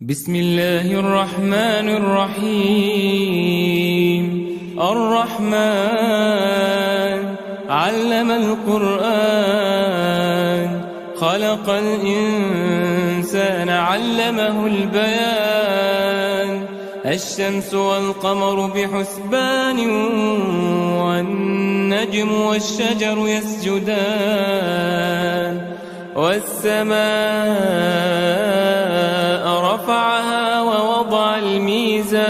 بسم الله الرحمن الرحيم. الرحمن علم القرآن، خلق الإنسان علمه البيان. الشمس والقمر بحسبان، والنجم والشجر يسجدان. والسماء رفعها ووضع الميزان،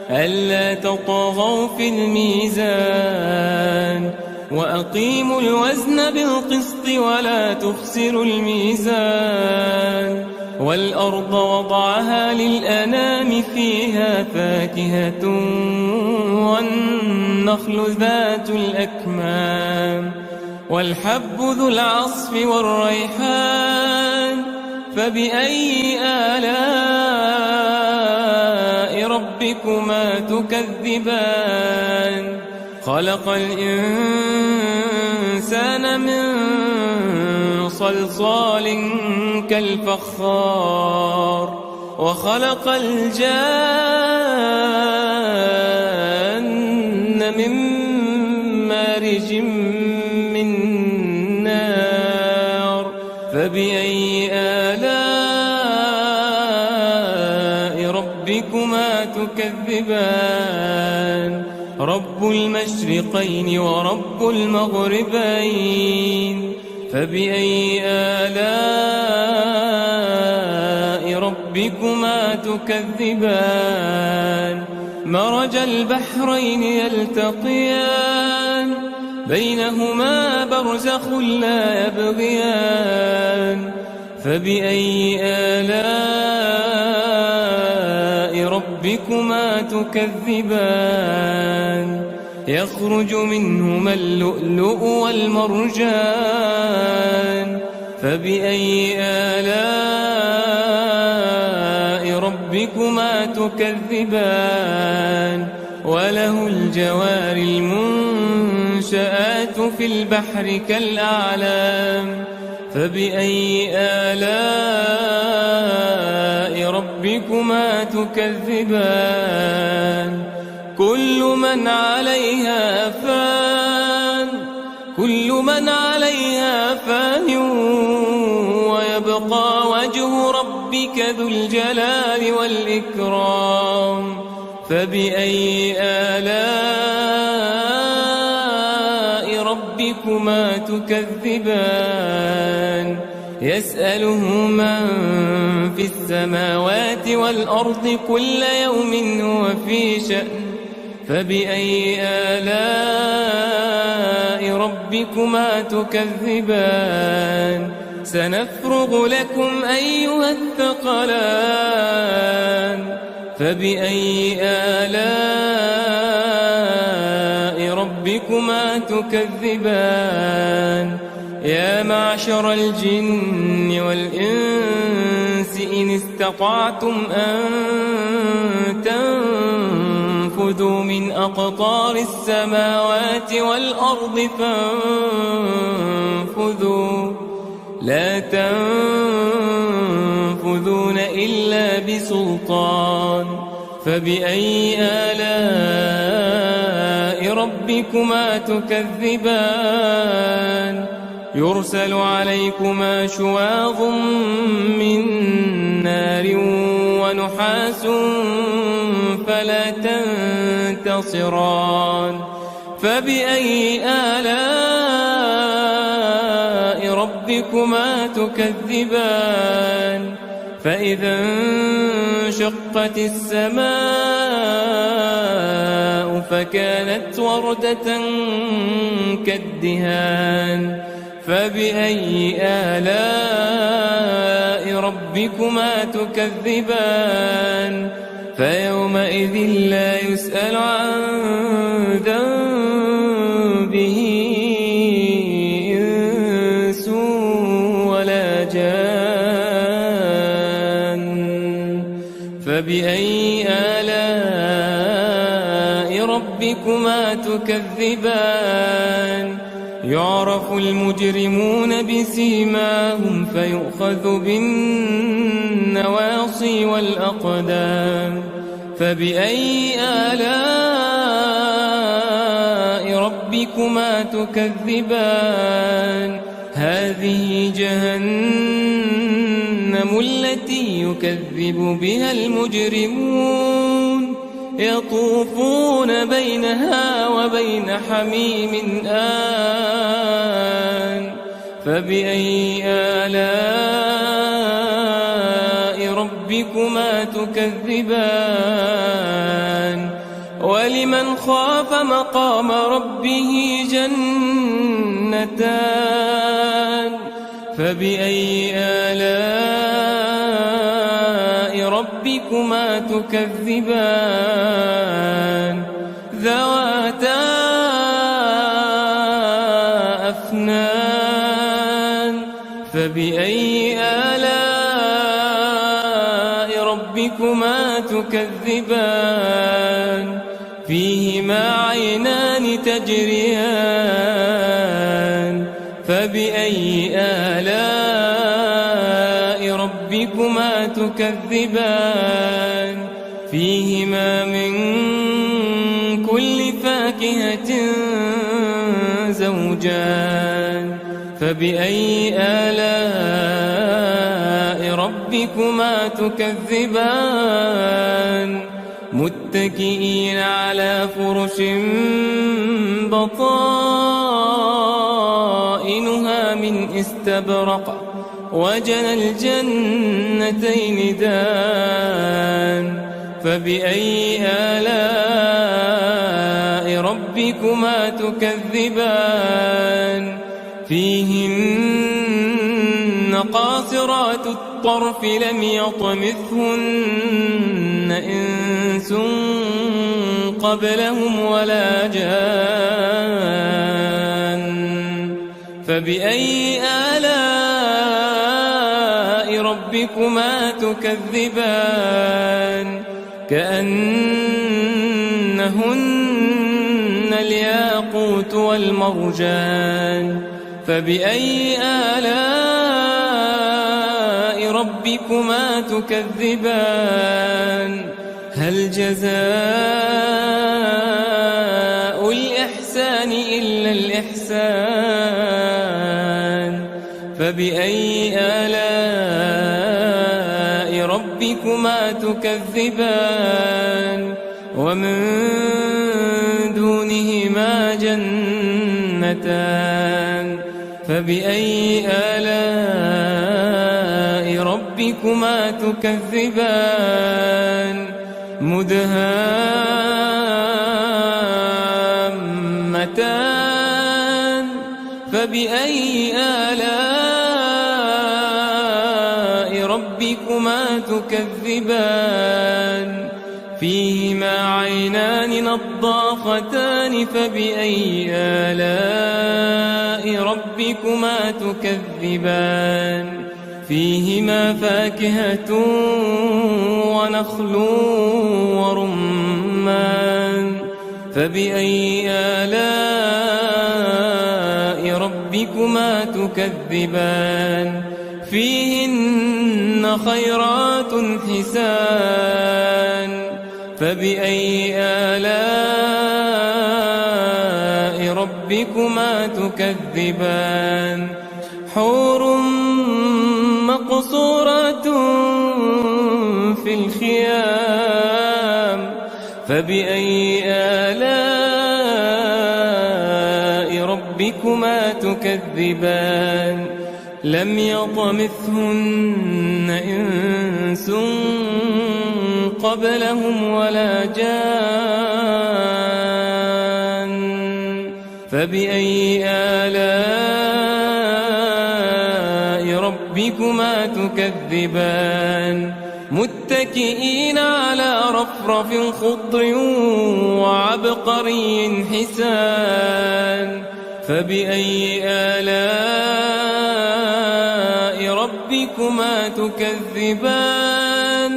ألا تطغوا في الميزان. وأقيموا الوزن بالقسط ولا تخسروا الميزان. والأرض وضعها للأنام، فيها فاكهة والنخل ذات الأكمام، والحب ذو العصف والريحان. فبأي آلاء ربكما تكذبان؟ خلق الإنسان من صلصال كالفخار، وخلق الجان من مارج من نار. فبأي آلاء ربكما تكذبان؟ رب المشرقين ورب المغربين. فبأي آلاء ربكما تكذبان؟ مرج البحرين يلتقيان، بينهما برزخ لا يبغيان. فبأي آلاء ربكما تكذبان؟ يخرج منهما اللؤلؤ والمرجان. فبأي آلاء ربكما تكذبان؟ وله الجوار المنشآت في البحر كالأعلام. فبأي آلاء ربكما تكذبان؟ كل من عليها فان، كل من عليها فان، ويبقى وجه ربك ذو الجلال والإكرام. فبأي آلاء ربكما تكذبان؟ يسأله من في السماوات والأرض كل يوم هو في شأن. فبأي آلاء ربكما تكذبان؟ سنفرغ لكم أيها الثقلان. فبأي آلاء ربكما تكذبان؟ يا معشر الجن والإنس إن استطعتم أن تنفذوا من أقطار السماوات والأرض فانفذوا، لا تنفذون إلا بسلطان. فبأي آلاء ربكما تكذبان؟ يرسل عليكما شواظ من نار ونحاس فلا تنتصران. فبأي آلاء ربكما تكذبان؟ فإذا انشقت السماء فكانت وردة كالدهان. فبأي آلاء ربكما تكذبان؟ فيومئذ لا يسأل عن ذنبه إنس ولا جان. فبأي آلاء ربكما تكذبان؟ يعرف المجرمون بسيماهم فيؤخذ بالنواصي والأقدام فبأي آلاء ربكما تكذبان هذه جهنم التي يكذب بها المجرمون يطوفون بينها وبين حميم آن فبأي آلاء ربكما تكذبان ولمن خاف مقام ربه جنتان فبأي آلاء ربكما تكذبان ذواتا أفنان فبأي آلاء ربكما تكذبان فيهما عينان تجريان فبأي آلاء ربكما تكذبان فيهما من كل فاكهة زوجان فبأي آلاء ربكما تكذبان متكئين على فرش بطائنها من استبرق وجنى الجنتين دان فبأي آلاء ربكما تكذبان فيهن قاصرات الطرف لم يطمثهن إنس قبلهم ولا جان فبأي آلاء ربكما تكذبان كأنهن الياقوت والمرجان فبأي آلاء ربكما تكذبان هل جزاء الإحسان إلا الإحسان فبأي آلاء ربكما تكذبان ومن دونهما جنتان فبأي آلاء ربكما تكذبان مدهامتان فبأي آلاء ربكما تكذبان فيهما عينان نضاختان فبأي آلاء ربكما تكذبان فيهما فاكهة ونخل ورمان فبأي آلاء ربكما تكذبان فيهن خيرات حسان فبأي آلاء ربكما تكذبان حور مقصورات في الخيام فبأي آلاء ربكما تكذبان لم يطمثهن إنس قبلهم ولا جان فبأي آلاء ربكما تكذبان متكئين على رفرف خضر وعبقري حسان فبأي آلاء ربكما تكذبان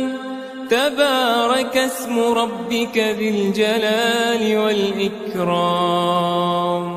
تبارك اسم ربك ذي الجلال والإكرام